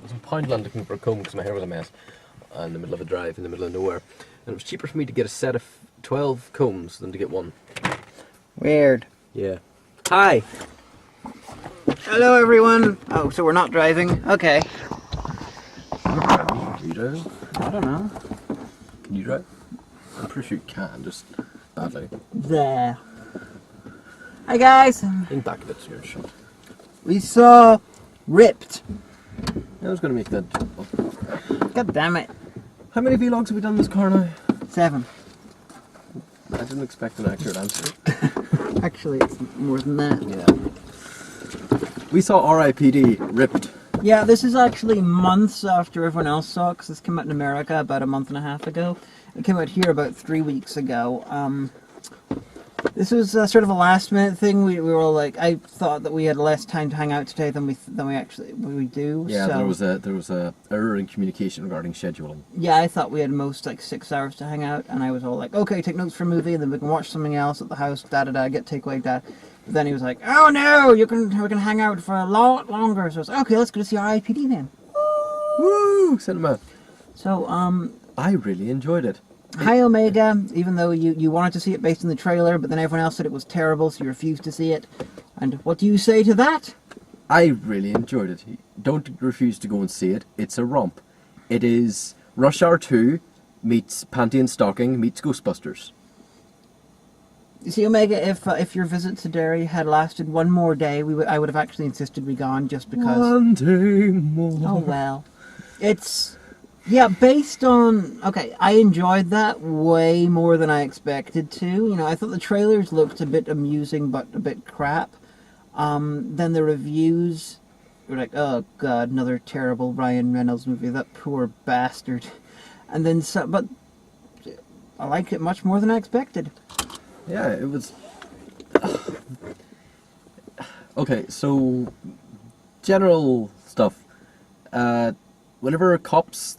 was in Poundland looking for a comb because my hair was a mess in the middle of a drive in the middle of nowhere. And it was cheaper for me to get a set of 12 combs than to get one. Weird. Yeah. Hi! Hello, everyone. Oh, so we're not driving? Okay. Are you driving? I don't know. Can you drive? I'm pretty sure you can, just badly. There. Hi, guys. Lean back a bit so you're shot. We saw R.I.P.D. I was going to make that. God damn it. How many vlogs have we done in this car now? 7. I didn't expect an accurate answer. Actually, it's more than that. Yeah. We saw R.I.P.D. R.I.P.D. Yeah, this is actually months after everyone else saw it, because this came out in America about a month and a half ago. It came out here about 3 weeks ago. This was sort of a last-minute thing. We were all like, I thought that we had less time to hang out today than we actually do. Yeah, so, there was a error in communication regarding scheduling. Yeah, I thought we had most like 6 hours to hang out, and I was all like, okay, take notes for a movie, and then we can watch something else at the house. Da da da, get takeaway. Da. But then he was like, oh no, we can hang out for a lot longer. So I was like, okay, let's go to see R.I.P.D. then. Woo! Cinema. So I really enjoyed it. hi Omega, even though you wanted to see it based on the trailer, but then everyone else said it was terrible, so you refused to see it. And what do you say to that? I really enjoyed it. Don't refuse to go and see it. It's a romp. It is Rush Hour 2 meets Panty and Stocking meets Ghostbusters. You see, Omega, if your visit to Derry had lasted one more day, I would have actually insisted we gone just because. One day more. Oh well, it's. Yeah, based on... Okay, I enjoyed that way more than I expected to. You know, I thought the trailers looked a bit amusing, but a bit crap. Then the reviews were like, oh god, another terrible Ryan Reynolds movie, that poor bastard. And then, but I liked it much more than I expected. Yeah, it was... Okay, so... General stuff. Whenever cops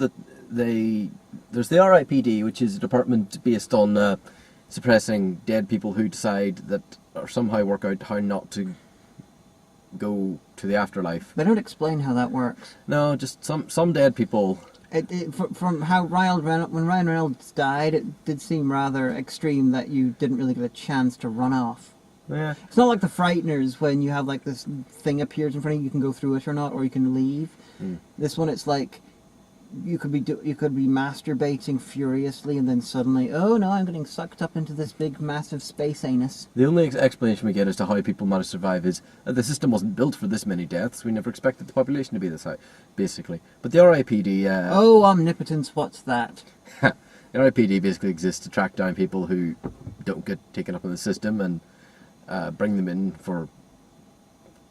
there's the R.I.P.D, which is a department based on suppressing dead people who decide that or somehow work out how not to go to the afterlife. They don't explain how that works. No, just some dead people. From how when Ryan Reynolds died, it did seem rather extreme that you didn't really get a chance to run off. Yeah. It's not like the Frighteners when you have like this thing appears in front of you, you can go through it or not, or you can leave. This one, it's like you could be masturbating furiously, and then suddenly, oh no, I'm getting sucked up into this big, massive space anus. The only explanation we get as to how people manage to survive is the system wasn't built for this many deaths. We never expected the population to be this high, basically. But the R.I.P.D. Oh, omnipotence! What's that? The R.I.P.D. basically exists to track down people who don't get taken up in the system and bring them in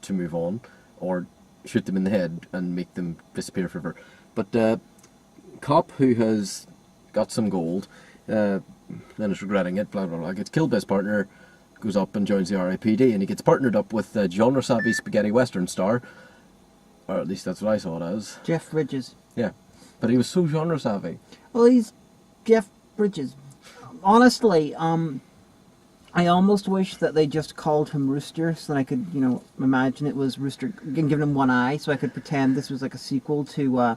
to move on, or shoot them in the head and make them disappear forever. But cop who has got some gold, then is regretting it, blah blah blah, gets killed by his partner, goes up and joins the R.I.P.D. and he gets partnered up with genre-savvy spaghetti western star, or at least that's what I saw it as. Jeff Bridges. Yeah, but he was so genre-savvy. Well, he's Jeff Bridges. Honestly, I almost wish that they just called him Rooster, so that I could, imagine it was Rooster, and given him one eye, so I could pretend this was like a sequel to,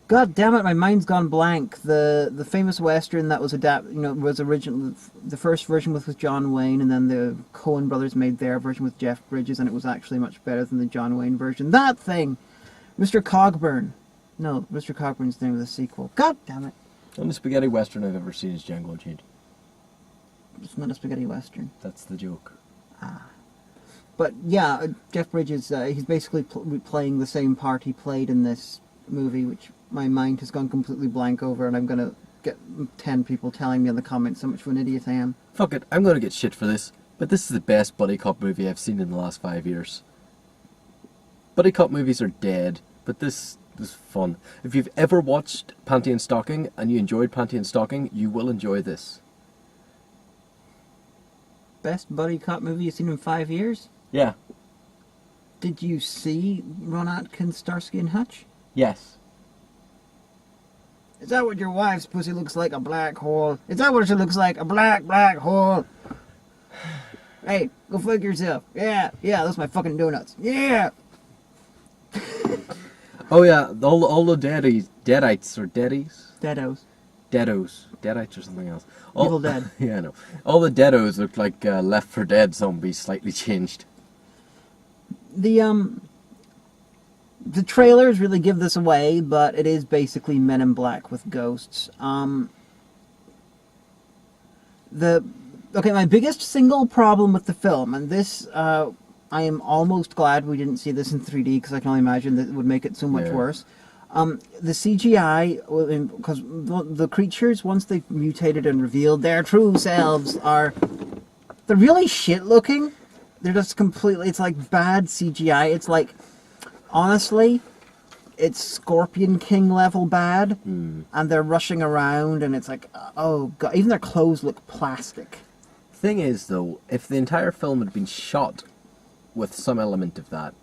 God damn it, my mind's gone blank. The famous Western that was was original, the first version was with John Wayne, and then the Coen brothers made their version with Jeff Bridges, and it was actually much better than the John Wayne version. That thing! Mr. Cogburn. No, Mr. Cogburn's the name of the sequel. God damn it. The only spaghetti western I've ever seen is Django Unchained. It's not a spaghetti western. That's the joke. But yeah, Jeff Bridges, he's basically playing the same part he played in this movie, which my mind has gone completely blank over, and I'm going to get 10 people telling me in the comments how much of an idiot I am. Fuck it, I'm going to get shit for this, but this is the best buddy cop movie I've seen in the last 5 years. Buddy cop movies are dead, but this is fun. If you've ever watched Panty and Stocking, and you enjoyed Panty and Stocking, you will enjoy this. Best buddy cop movie you've seen in 5 years? Yeah. Did you see Ron Atkins, Starsky and Hutch? Yes. Is that what your wife's pussy looks like? A black hole? Is that what she looks like? A black hole? Hey, go fuck yourself. Yeah, those are my fucking donuts. Yeah! Oh yeah, all the deadites or deadies? Deados. Deadites or something else. All, Evil Dead. Yeah, I know. All the deados look like Left 4 Dead zombies, slightly changed. The trailers really give this away, but it is basically Men in Black with ghosts. My biggest single problem with the film, and this, I am almost glad we didn't see this in 3D, because I can only imagine that it would make it so much worse. The CGI, because the creatures, once they've mutated and revealed their true selves, they're really shit looking. They're just completely, it's like bad CGI. It's like, honestly, it's Scorpion King level bad, and they're rushing around, and it's like, oh god, even their clothes look plastic. Thing is, though, if the entire film had been shot with some element of that,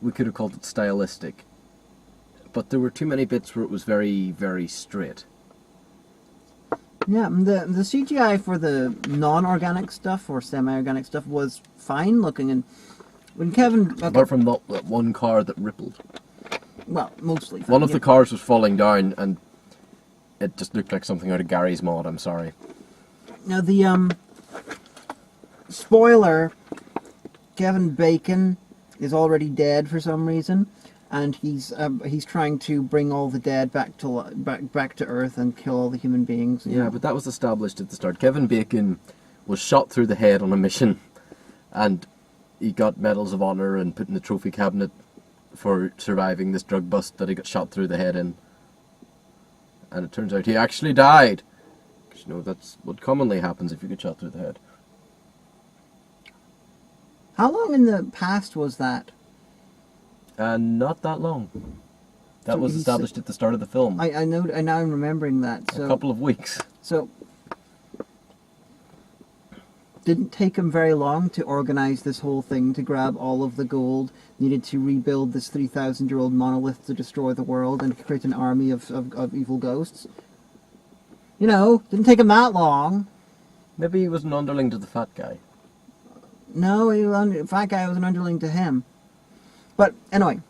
we could have called it stylistic. But there were too many bits where it was very, very straight. Yeah, the CGI for the non-organic stuff or semi-organic stuff was fine looking, and when Kevin... Okay, apart from that one car that rippled. well, mostly fine. One of the cars was falling down, and it just looked like something out of Gary's Mod, I'm sorry. Now, the, spoiler, Kevin Bacon is already dead for some reason, and he's trying to bring all the dead back to Earth and kill all the human beings. Yeah, but that was established at the start. Kevin Bacon was shot through the head on a mission, and he got medals of honor and put in the trophy cabinet for surviving this drug bust that he got shot through the head in. And it turns out he actually died. Because, you know, that's what commonly happens if you get shot through the head. How long in the past was that? Not that long. That So was he's- established at the start of the film. I know, and now I'm remembering that. So A couple of weeks. So, didn't take him very long to organize this whole thing, to grab all of the gold, needed to rebuild this 3,000-year-old monolith to destroy the world and create an army of evil ghosts. You know, didn't take him that long. Maybe he was an underling to the fat guy. No, fat guy was an underling to him. But, anyway,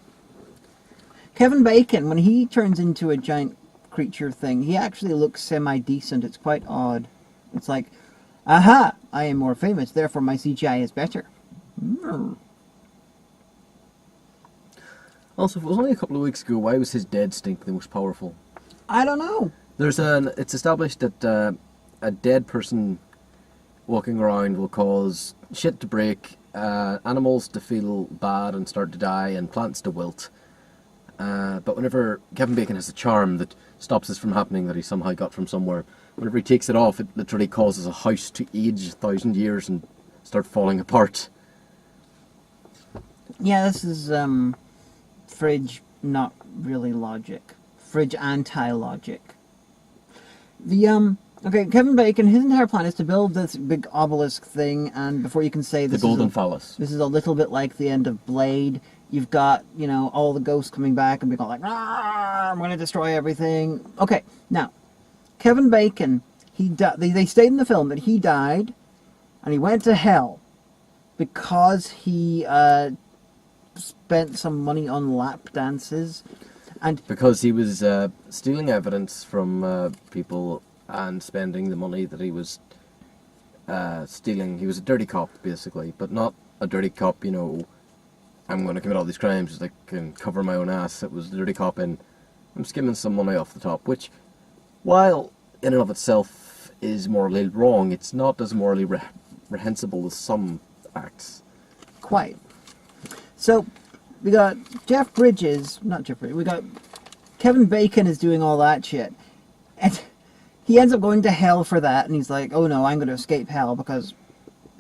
Kevin Bacon, when he turns into a giant creature thing, he actually looks semi-decent. It's quite odd. It's like, aha, I am more famous, therefore my CGI is better. Also, if it was only a couple of weeks ago, why was his dead stink the most powerful? I don't know. It's established that a dead person walking around will cause shit to break, animals to feel bad and start to die, and plants to wilt. But whenever Kevin Bacon has a charm that stops this from happening, that he somehow got from somewhere, whenever he takes it off, it literally causes a house to age 1,000 years and start falling apart. Yeah, this is, fridge not really logic. Fridge anti-logic. Okay, Kevin Bacon, his entire plan is to build this big obelisk thing, and before you can say The this golden phallus. this is a little bit like the end of Blade, you've got, you know, all the ghosts coming back and being all like, I'm going to destroy everything. Okay, now, Kevin Bacon, they stayed in the film that he died, and he went to hell because he spent some money on lap dances, and Because he was stealing evidence from people and spending the money that he was stealing. He was a dirty cop, basically, but not a dirty cop, you know, I'm going to commit all these crimes so I can cover my own ass. It was a dirty cop and I'm skimming some money off the top, which, while in and of itself is morally wrong, it's not as morally reprehensible as some acts. quite. So, we got we got Kevin Bacon is doing all that shit. And he ends up going to hell for that, and he's like, oh no, I'm going to escape hell because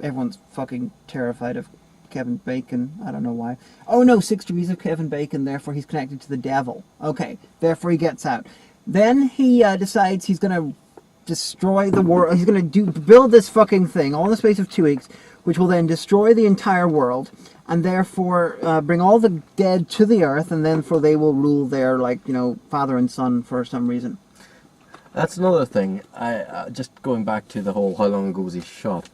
everyone's fucking terrified of Kevin Bacon. I don't know why. Oh no, 6 degrees of Kevin Bacon, therefore he's connected to the devil. Okay, therefore he gets out. Then he decides he's going to destroy the world. He's going to build this fucking thing all in the space of 2 weeks, which will then destroy the entire world, and therefore bring all the dead to the earth, and then they will rule there like, you know, father and son for some reason. That's another thing. I just going back to the whole how long ago was he shot.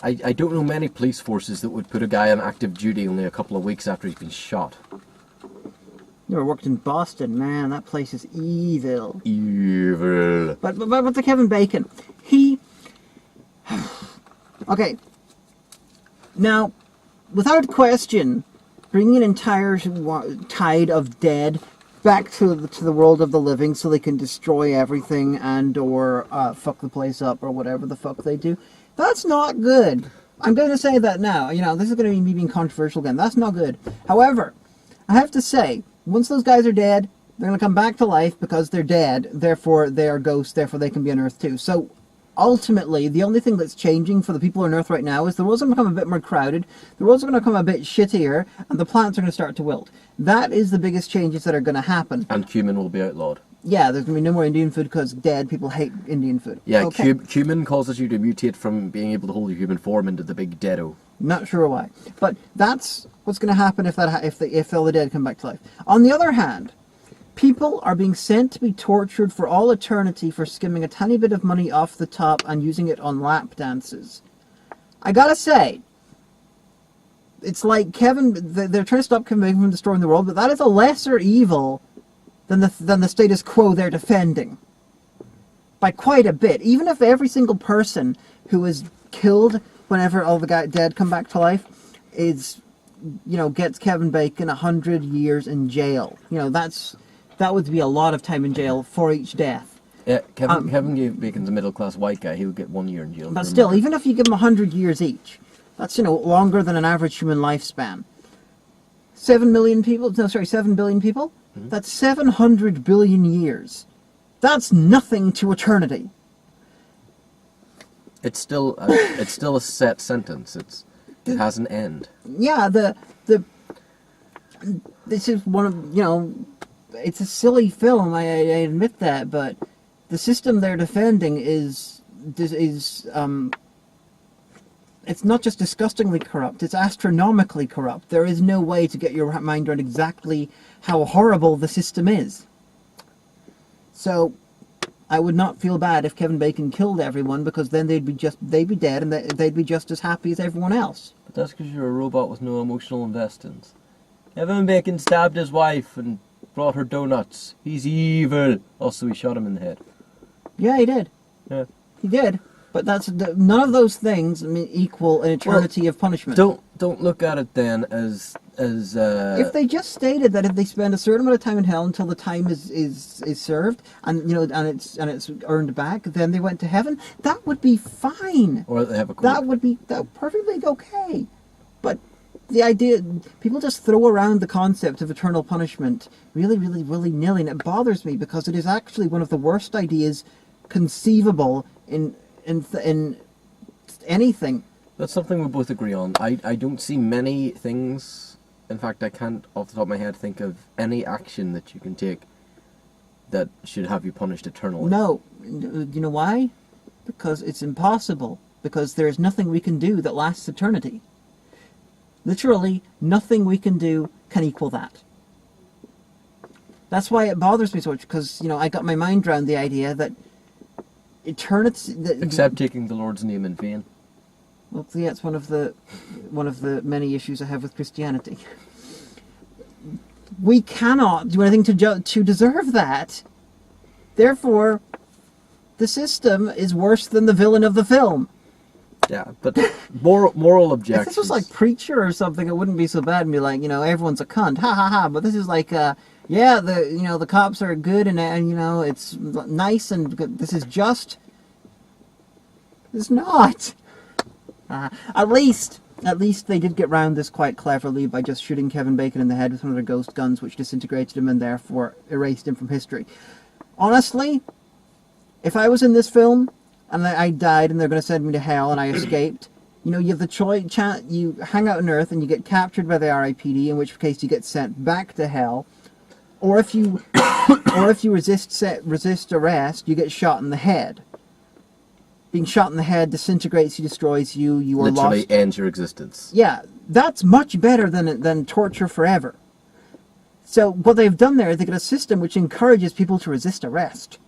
I don't know many police forces that would put a guy on active duty only a couple of weeks after he's been shot. Never worked in Boston, man. That place is evil. Evil. But the Kevin Bacon, he. Okay. Now, without question, bringing an entire tide of dead back to the world of the living so they can destroy everything and or fuck the place up or whatever the fuck they do, that's not good. I'm going to say that now. You know, this is going to be me being controversial again. That's not good. However, I have to say, once those guys are dead, they're going to come back to life because they're dead. Therefore, they are ghosts. Therefore, they can be on Earth too. So, ultimately, the only thing that's changing for the people on Earth right now is the world's going to become a bit more crowded, the world's going to become a bit shittier, and the planets are going to start to wilt. That is the biggest changes that are going to happen. And cumin will be outlawed. Yeah, there's going to be no more Indian food because dead people hate Indian food. Yeah, okay. cumin causes you to mutate from being able to hold your human form into the big deado. Not sure why. But that's what's going to happen if all the dead come back to life. On the other hand, people are being sent to be tortured for all eternity for skimming a tiny bit of money off the top and using it on lap dances. I gotta say, it's like they're trying to stop Kevin Bacon from destroying the world, but that is a lesser evil than the status quo they're defending. By quite a bit. Even if every single person who is killed whenever all the dead come back to life is, gets Kevin Bacon 100 years in jail. That would be a lot of time in jail for each death. Yeah, Kevin Bacon's a middle-class white guy. He would get 1 year in jail. But still, even if you give him 100 years each, that's, longer than an average human lifespan. 7 billion people? Mm-hmm. That's 700 billion years. That's nothing to eternity. It's still a set sentence. It has an end. Yeah, this is one of, it's a silly film, I admit that, but the system they're defending is it's not just disgustingly corrupt, it's astronomically corrupt. There is no way to get your mind around exactly how horrible the system is. So, I would not feel bad if Kevin Bacon killed everyone, because then they'd be dead and they'd be just as happy as everyone else. But that's because you're a robot with no emotional investings. Kevin Bacon stabbed his wife and brought her donuts. He's evil. Also, he shot him in the head. Yeah, he did. Yeah. He did. But none of those things equal an eternity of punishment. Don't look at it then as if they just stated that if they spend a certain amount of time in hell until the time is served and and it's earned back, then they went to heaven, that would be fine. Or they have a that would perfectly okay. But the idea, people just throw around the concept of eternal punishment really, really, willy-nilly, and it bothers me because it is actually one of the worst ideas conceivable in anything. That's something we both agree on. I don't see many things. In fact, I can't, off the top of my head, think of any action that you can take that should have you punished eternally. No. You know why? Because it's impossible. Because there's nothing we can do that lasts eternity. Literally, nothing we can do can equal that. That's why it bothers me so much, because, I got my mind around the idea that eternity... Except taking the Lord's name in vain. Well, yeah, it's one of the many issues I have with Christianity. We cannot do anything to deserve that. Therefore, the system is worse than the villain of the film. Yeah, but moral objections. If this was like Preacher or something, it wouldn't be so bad and be like, everyone's a cunt, ha ha ha. But this is like, the cops are good and it's nice and good. This is just. It's not. At least they did get round this quite cleverly by just shooting Kevin Bacon in the head with one of their ghost guns, which disintegrated him and therefore erased him from history. Honestly, if I was in this film and I died and they're going to send me to hell and I escaped, you have the choice. You hang out on Earth and you get captured by the R.I.P.D, in which case you get sent back to hell, or if you resist arrest, you get shot in the head. Being shot in the head disintegrates you, destroys you. You are literally lost. Ends your existence. Yeah, that's much better than torture forever. So what they've done there is they got a system which encourages people to resist arrest.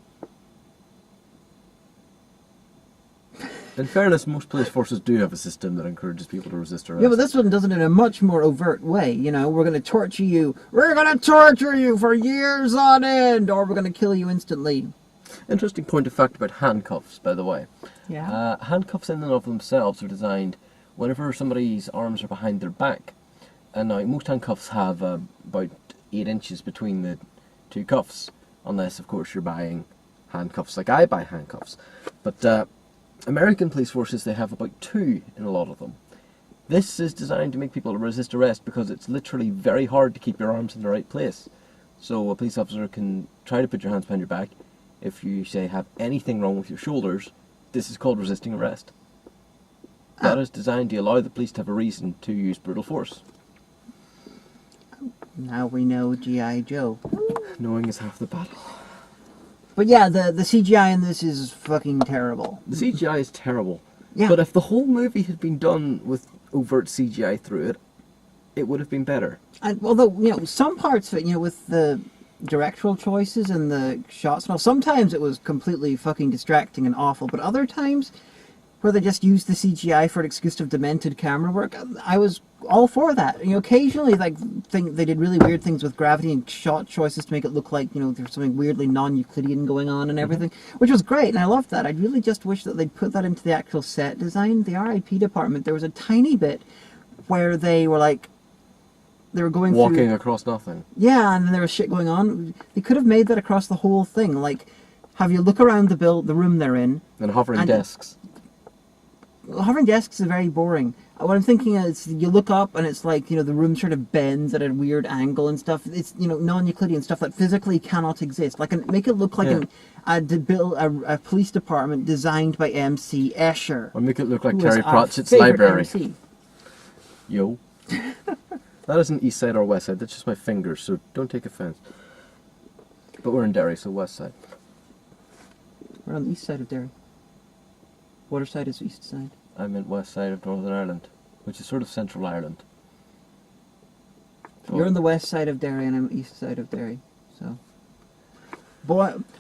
In fairness, most police forces do have a system that encourages people to resist arrest. Yeah, but this one does it in a much more overt way. You know, we're going to torture you. We're going to torture you for years on end, or we're going to kill you instantly. Interesting point of fact about handcuffs, by the way. Yeah. Handcuffs in and of themselves are designed whenever somebody's arms are behind their back. And now, most handcuffs have about 8 inches between the two cuffs, unless, of course, you're buying handcuffs like I buy handcuffs. But American police forces, they have about 2 in a lot of them. This is designed to make people resist arrest because it's literally very hard to keep your arms in the right place. So a police officer can try to put your hands behind your back. If you, say, have anything wrong with your shoulders, this is called resisting arrest. That is designed to allow the police to have a reason to use brutal force. Now we know G.I. Joe. Knowing is half the battle. But yeah, the CGI in this is fucking terrible. The CGI is terrible. Yeah. But if the whole movie had been done with overt CGI through it, it would have been better. And although, you know, some parts of it, you know, with the directorial choices and the shots and all, sometimes it was completely fucking distracting and awful, but other times where they just used the CGI for an excuse of demented camera work, I was all for that. You know, occasionally, like, they did really weird things with gravity and shot choices to make it look like, you know, there's something weirdly non-Euclidean going on and everything, which was great, and I loved that. I really just wish that they'd put that into the actual set design. The R.I.P. department, there was a tiny bit where they were, like, they were going walking across nothing. Yeah, and then there was shit going on. They could have made that across the whole thing, like, have you look around the room they're in. And hovering desks. Hovering desks is very boring. What I'm thinking is, you look up and it's like, you know, the room sort of bends at a weird angle and stuff. It's, you know, non-Euclidean stuff that physically cannot exist. Like, make it look like a police department designed by M.C. Escher. Or make it look like Terry Pratchett's library. MC. Yo. That isn't East Side or West Side, that's just my fingers, so don't take offense. But we're in Derry, so West Side. We're on the east side of Derry. Waterside is east side. I meant West Side of Northern Ireland, which is sort of Central Ireland. So you're on the west side of Derry and I'm east side of Derry, so.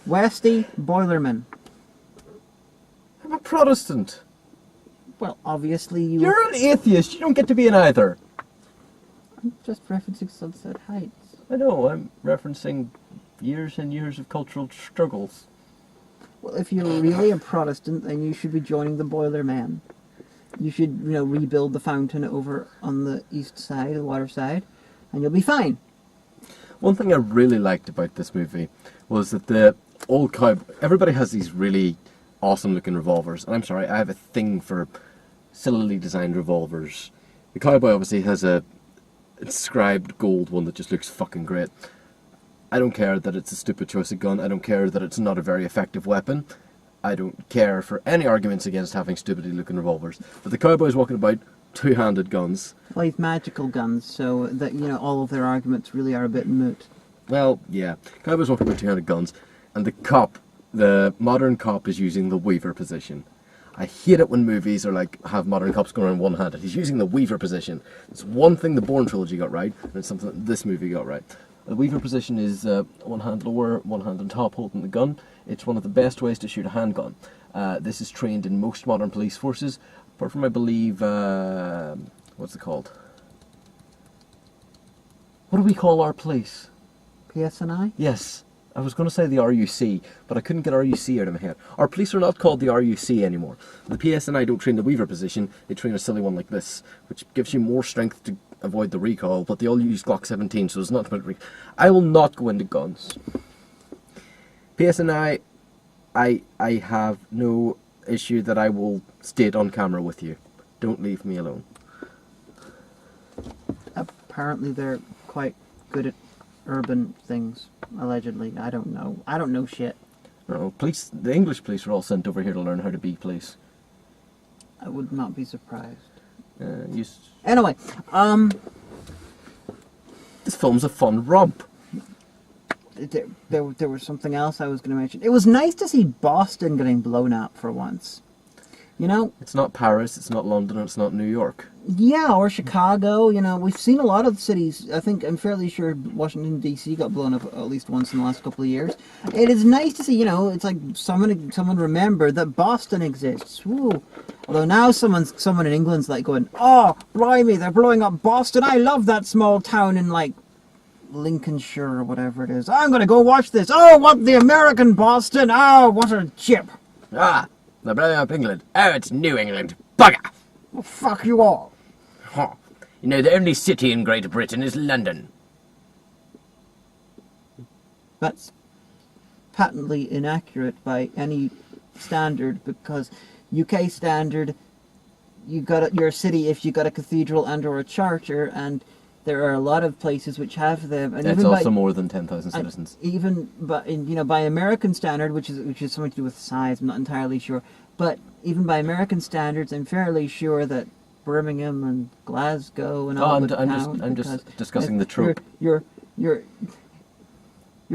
Westy Boilerman. I'm a Protestant. Well, obviously You're an atheist, you don't get to be an either. I'm just referencing Sunset Heights. I know, I'm referencing years and years of cultural struggles. Well, if you're really a Protestant, then you should be joining the Boilerman. You should, you know, rebuild the fountain over on the east side, the water side, and you'll be fine. One thing I really liked about this movie was that the old cowboy... Everybody has these really awesome-looking revolvers, and I'm sorry, I have a thing for sillily designed revolvers. The cowboy obviously has a inscribed gold one that just looks fucking great. I don't care that it's a stupid choice of gun. I don't care that it's not a very effective weapon. I don't care for any arguments against having stupidly looking revolvers. But the cowboy's walking about two-handed guns. Well, he's magical guns, so that, you know, all of their arguments really are a bit moot. Well, yeah. Cowboy's walking about two-handed guns, and the modern cop is using the weaver position. I hate it when movies are like, have modern cops going around one-handed. He's using the weaver position. It's one thing the Bourne trilogy got right, and it's something that this movie got right. The weaver position is one hand lower, one hand on top holding the gun. It's one of the best ways to shoot a handgun. This is trained in most modern police forces, apart from, I believe, what's it called? What do we call our police? PSNI? Yes. I was going to say the RUC, but I couldn't get RUC out of my head. Our police are not called the RUC anymore. The PSNI don't train the weaver position, they train a silly one like this, which gives you more strength to avoid the recoil, but they all use Glock 17, so it's not about recoil. I will not go into guns. PSNI, I have no issue that I will state on camera with you. Don't leave me alone. Apparently they're quite good at urban things, allegedly. I don't know. I don't know shit. No, police. The English police are all sent over here to learn how to be police. I would not be surprised. Anyway, this film's a fun romp. There was something else I was going to mention. It was nice to see Boston getting blown up for once. You know? It's not Paris, it's not London, it's not New York. Yeah, or Chicago. You know, we've seen a lot of cities. I think I'm fairly sure Washington D.C. got blown up at least once in the last couple of years. It is nice to see. You know, it's like someone remembered that Boston exists. Woo. Although now someone in England's like going, oh, blimey, they're blowing up Boston. I love that small town in like Lincolnshire or whatever it is. I'm gonna go watch this. Oh, what, the American Boston? Oh, what a chip. Ah, they're blowing up England. Oh, it's New England. Bugger! Well, fuck you all. Huh. You know, the only city in Great Britain is London. That's patently inaccurate by any standard, because UK standard, you're a city if you got a cathedral and or a charter, and there are a lot of places which have them. And It's even also more than 10,000 citizens. Even by American standard, which is something to do with size, I'm not entirely sure. But even by American standards, I'm fairly sure that Birmingham and Glasgow and all would count. I'm just discussing the trope. Your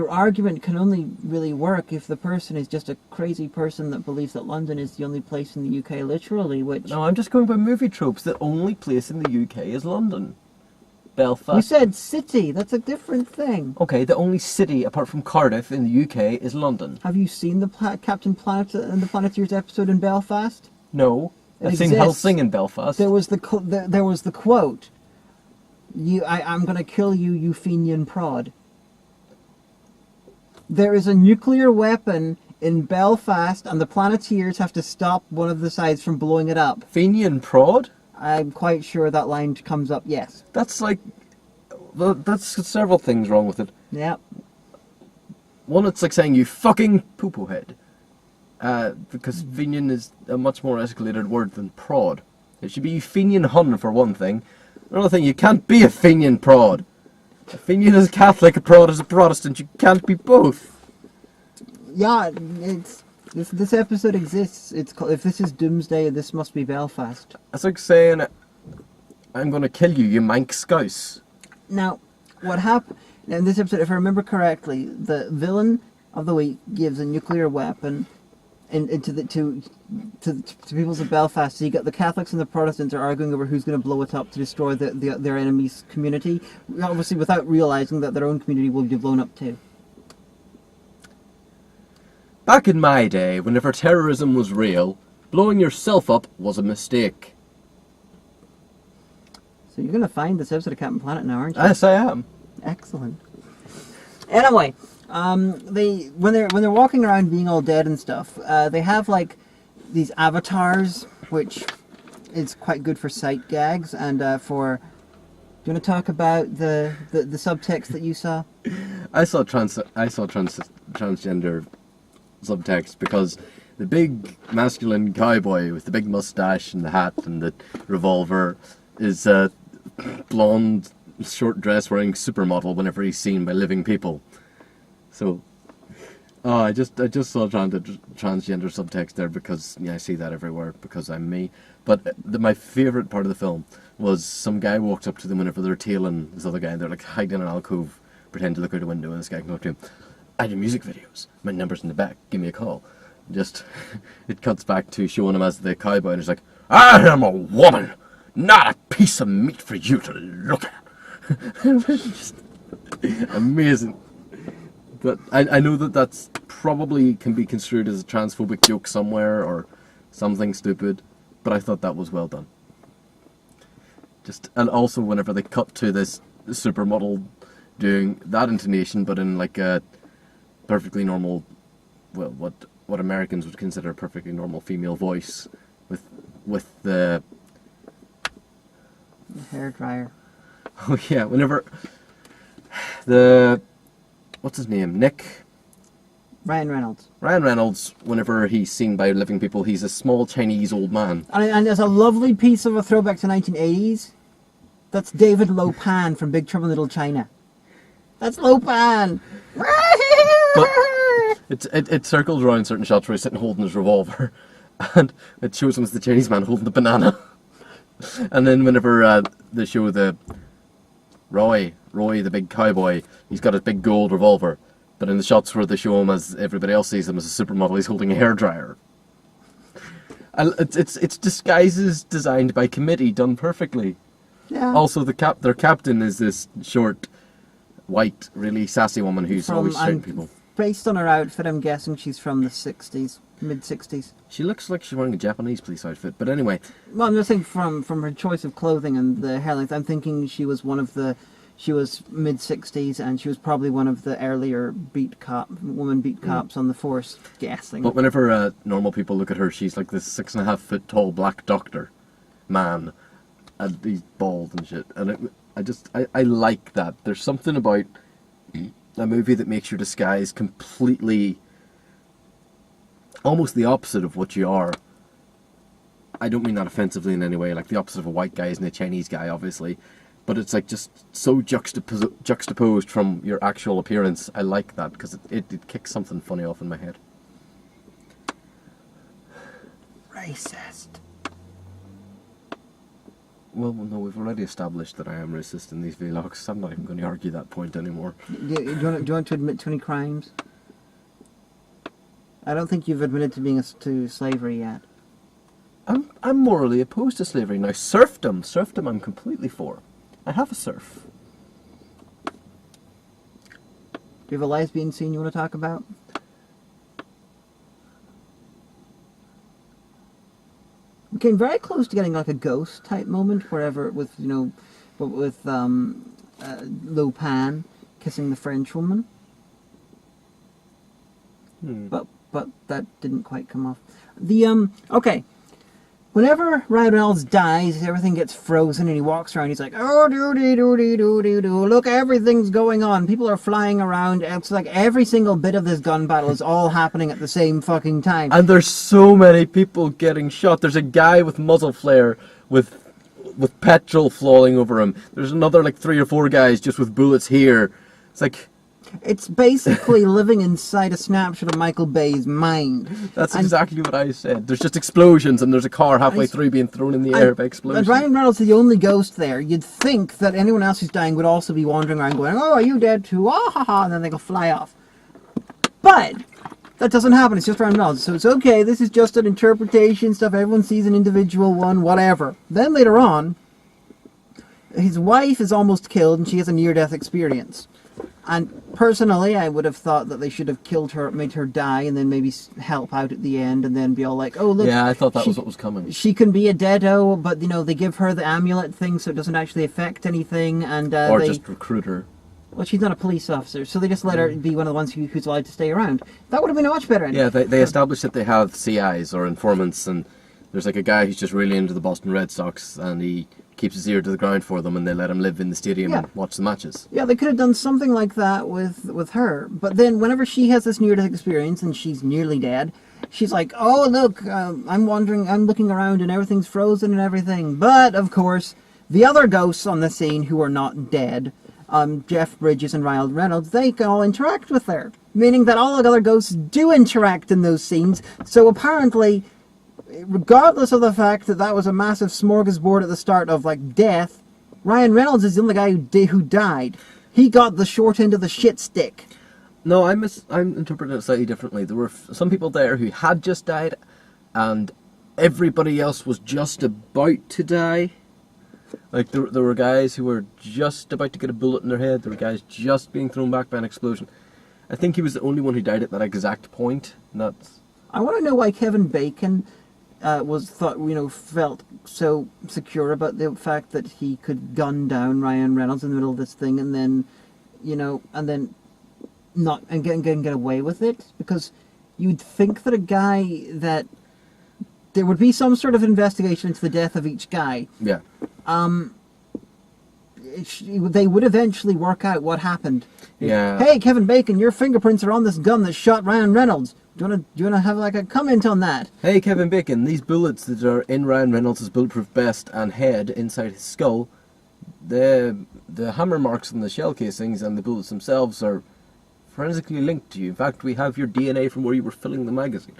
argument can only really work if the person is just a crazy person that believes that London is the only place in the UK, literally. Which No, I'm just going by movie tropes. The only place in the UK is London. Belfast. you said city. That's a different thing. Okay, the only city apart from Cardiff in the UK is London. Have you seen the Captain Planet and the Planeteers episode in Belfast? No, It I've seen exists. Helsing in Belfast. There was the quote. I'm going to kill you, you Fenian prod. There is a nuclear weapon in Belfast, and the Planeteers have to stop one of the sides from blowing it up. Fenian prod? I'm quite sure that line comes up. Yes. That's like... That's several things wrong with it. Yep. One, it's like saying you fucking poo-poo head. Because Fenian is a much more escalated word than prod. It should be you Fenian hun for one thing. Another thing, you can't be a Fenian prod. A Fenian is a Catholic, a prod is a Protestant. You can't be both. Yeah, this episode exists. It's called, if this is Doomsday, this must be Belfast. It's like saying, I'm gonna kill you, you mank scouse. Now, what happened in this episode, if I remember correctly, the villain of the week gives a nuclear weapon to peoples of Belfast. So you got the Catholics and the Protestants are arguing over who's going to blow it up to destroy their enemy's community, obviously without realizing that their own community will be blown up too. Back in my day, whenever terrorism was real, blowing yourself up was a mistake. So you're going to find this episode of Captain Planet now, aren't you? Yes, I am. Excellent. Anyway, when they're walking around being all dead and stuff, they have like these avatars, which is quite good for sight gags and for. Do you want to talk about the subtext that you saw? I saw transgender subtext because the big masculine cowboy with the big mustache and the hat and the revolver is a blonde, short dress wearing supermodel whenever he's seen by living people. So, I just saw transgender subtext there because I see that everywhere because I'm me. But my favourite part of the film was some guy walks up to them whenever they're tailing this other guy and they're like hiding in an alcove, pretend to look out a window, and this guy can go up to him. I do music videos. My number's in the back. Give me a call. Just, it cuts back to showing him as the cowboy and he's like, I am a woman, not a piece of meat for you to look at. Just amazing. But I know that's probably can be construed as a transphobic joke somewhere or something stupid, but I thought that was well done. And also whenever they cut to this supermodel doing that intonation, but in like a perfectly normal, well, what Americans would consider a perfectly normal female voice, with the hairdryer. Oh yeah, whenever what's his name? Ryan Reynolds. Ryan Reynolds, whenever he's seen by living people, he's a small Chinese old man. And there's a lovely piece of a throwback to 1980s. That's David Lopan from Big Trouble in Little China. That's Lopan! But it circles around certain shots where he's sitting holding his revolver, and it shows him as the Chinese man holding the banana. And then whenever they show the Roy, the big cowboy, he's got his big gold revolver. But in the shots where they show him as everybody else sees him as a supermodel, he's holding a hairdryer. It's disguises designed by committee, done perfectly. Yeah. Also, their captain is this short, white, really sassy woman who's always shouting people. Based on her outfit, I'm guessing she's from the 60s, mid-60s. She looks like she's wearing a Japanese police outfit, but anyway. Well, I'm just thinking from her choice of clothing and the hair length, I'm thinking she was mid-60s, and she was probably one of the earlier woman beat cops on the force, guessing. But whenever normal people look at her, she's like this 6.5 foot tall black doctor man, and he's bald and shit. And I like that. There's something about a movie that makes your disguise completely, almost the opposite of what you are. I don't mean that offensively in any way, like the opposite of a white guy isn't a Chinese guy, obviously. But it's like just so juxtaposed from your actual appearance. I like that because it kicks something funny off in my head. Racist. Well, no, we've already established that I am racist in these vlogs, so I'm not even going to argue that point anymore. Do you want to admit to any crimes? I don't think you've admitted to being to slavery yet. I'm morally opposed to slavery. Now, serfdom I'm completely for. I have a serf. Do you have a lesbian scene you want to talk about? We came very close to getting like a ghost type moment, wherever with Lopan kissing the French woman. But that didn't quite come off. Okay. Whenever Ryan Reynolds dies, everything gets frozen and he walks around, he's like, oh, doo-dee-doo-dee-doo-dee-doo, look, everything's going on, people are flying around, it's like every single bit of this gun battle is all happening at the same fucking time. And there's so many people getting shot. There's a guy with muzzle flare with petrol flowing over him. There's another like 3 or 4 guys just with bullets here. It's like... It's basically living inside a snapshot of Michael Bay's mind. That's exactly what I said. There's just explosions and there's a car halfway through being thrown in the air by explosions. And Ryan Reynolds is the only ghost there. You'd think that anyone else who's dying would also be wandering around going, oh, are you dead too? Ah, ha, ha, and then they go fly off. But that doesn't happen. It's just Ryan Reynolds. So it's okay. This is just an interpretation stuff. Everyone sees an individual one, whatever. Then later on, his wife is almost killed and she has a near-death experience. And personally, I would have thought that they should have killed her, made her die, and then maybe help out at the end, and then be all like, oh, look. Yeah, I thought that was what was coming. She can be a deado, but, they give her the amulet thing so it doesn't actually affect anything, and or just recruit her. Well, she's not a police officer, so they just let her be one of the ones who's allowed to stay around. That would have been a much better ending. Yeah, they established that they have CIs, or informants, and there's like a guy who's just really into the Boston Red Sox, and he keeps his ear to the ground for them, and they let him live in the stadium and watch the matches. Yeah, they could have done something like that with her. But then whenever she has this near-death experience and she's nearly dead, she's like, oh, look, I'm looking around and everything's frozen and everything. But, of course, the other ghosts on the scene who are not dead, Jeff Bridges and Ryan Reynolds, they can all interact with her. Meaning that all the other ghosts do interact in those scenes. So apparently, regardless of the fact that was a massive smorgasbord at the start of, like, death, Ryan Reynolds is the only guy who died. He got the short end of the shit stick. No, I'm interpreting it slightly differently. There were some people there who had just died, and everybody else was just about to die. Like, there were guys who were just about to get a bullet in their head. There were guys just being thrown back by an explosion. I think he was the only one who died at that exact point. I want to know why Kevin Bacon felt so secure about the fact that he could gun down Ryan Reynolds in the middle of this thing and then get away with it, because you'd think that that there would be some sort of investigation into the death of each guy. Yeah. They would eventually work out what happened. Yeah. Hey, Kevin Bacon, your fingerprints are on this gun that shot Ryan Reynolds. Do you wanna have like a comment on that? Hey, Kevin Bacon, these bullets that are in Ryan Reynolds' bulletproof vest and head inside his skull, the hammer marks on the shell casings and the bullets themselves are forensically linked to you. In fact, we have your DNA from where you were filling the magazine.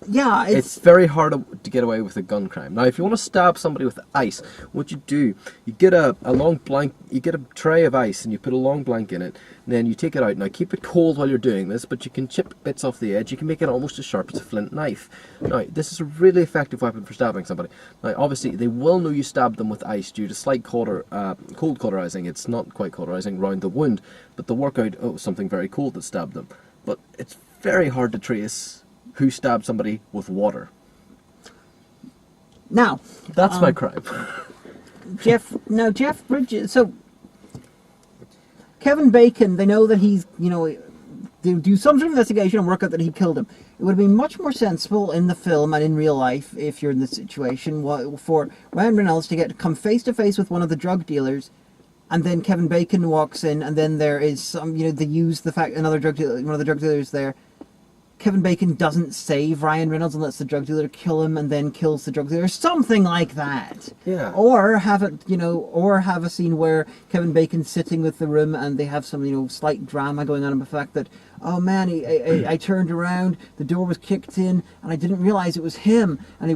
Yeah, It's very hard to get away with a gun crime. Now, if you want to stab somebody with ice, what you do, you get a long blank, you get a tray of ice and you put a long blank in it, and then you take it out. Now, keep it cold while you're doing this, but you can chip bits off the edge. You can make it almost as sharp as a flint knife. Now, this is a really effective weapon for stabbing somebody. Now, obviously, they will know you stabbed them with ice due to slight cold cauterizing. It's not quite cauterizing around the wound, but they'll work out, oh, something very cold that stabbed them. But it's very hard to trace who stabbed somebody with water. Now, that's my crime. Jeff Bridges. So Kevin Bacon, they know that he's, they do some sort of investigation and work out that he killed him. It would have been much more sensible in the film and in real life, if you're in this situation, for Ryan Reynolds to come face to face with one of the drug dealers, and then Kevin Bacon walks in, and then there is some, they use the fact one of the drug dealers there. Kevin Bacon doesn't save Ryan Reynolds and lets the drug dealer kill him and then kills the drug dealer. Something like that. Yeah. Or have a scene where Kevin Bacon's sitting with the room and they have some, slight drama going on about the fact that, oh man, I turned around, the door was kicked in, and I didn't realize it was him, and I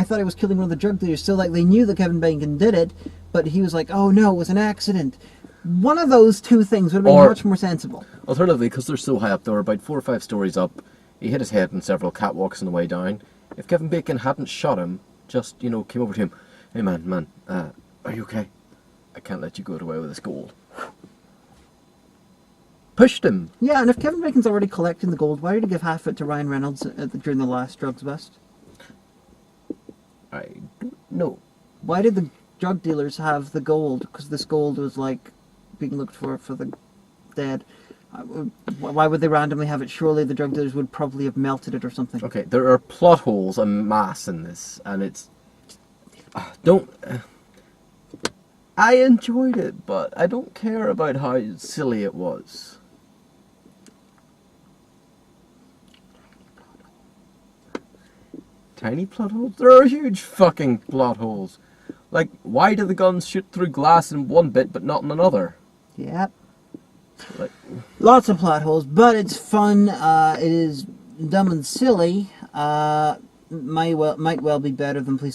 thought I was killing one of the drug dealers. So like they knew that Kevin Bacon did it, but he was like, oh no, it was an accident. One of those two things would have been much more sensible. Alternatively, because they're so high up, they were about 4 or 5 stories up, he hit his head in several catwalks on the way down. If Kevin Bacon hadn't shot him, just, came over to him, hey man, are you okay? I can't let you go away with this gold. Pushed him. Yeah, and if Kevin Bacon's already collecting the gold, why did he give half it to Ryan Reynolds during the last drugs bust? I don't know. Why did the drug dealers have the gold? Because this gold was like being looked for the dead. Why would they randomly have it? Surely the drug dealers would probably have melted it or something. Okay, there are plot holes en masse in this, and it's... I enjoyed it, but I don't care about how silly it was. Tiny plot holes? There are huge fucking plot holes. Like, why do the guns shoot through glass in one bit but not in another? Yep. Like, lots of plot holes, but it's fun. It is dumb and silly. Might well be better than Men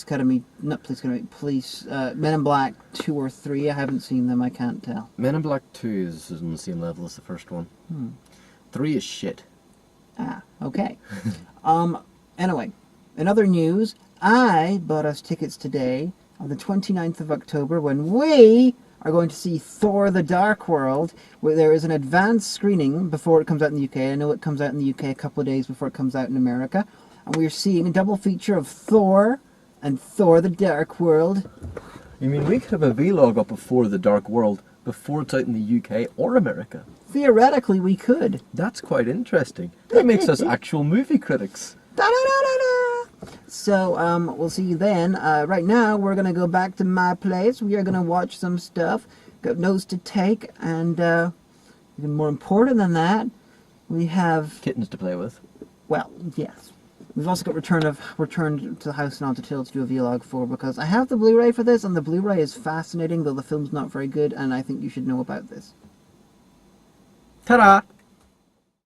in Black 2 or 3. I haven't seen them, I can't tell. Men in Black 2 is on the same level as the first one. 3 is shit. Okay. Anyway, in other news, I bought us tickets today on the 29th of October when we are going to see Thor the Dark World, where there is an advanced screening before it comes out in the UK. I know it comes out in the UK a couple of days before it comes out in America. And we're seeing a double feature of Thor and Thor the Dark World. You mean we could have a vlog up of Thor the Dark World before it's out in the UK or America? Theoretically, we could. That's quite interesting. That makes us actual movie critics. So, we'll see you then. Right now, we're going to go back to my place. We are going to watch some stuff. Got notes to take. And, even more important than that, we have... kittens to play with. Well, yes. We've also got Return to the House and Haunted Hill to do a vlog for, because I have the Blu-ray for this, and the Blu-ray is fascinating, though the film's not very good, and I think you should know about this. Ta-da!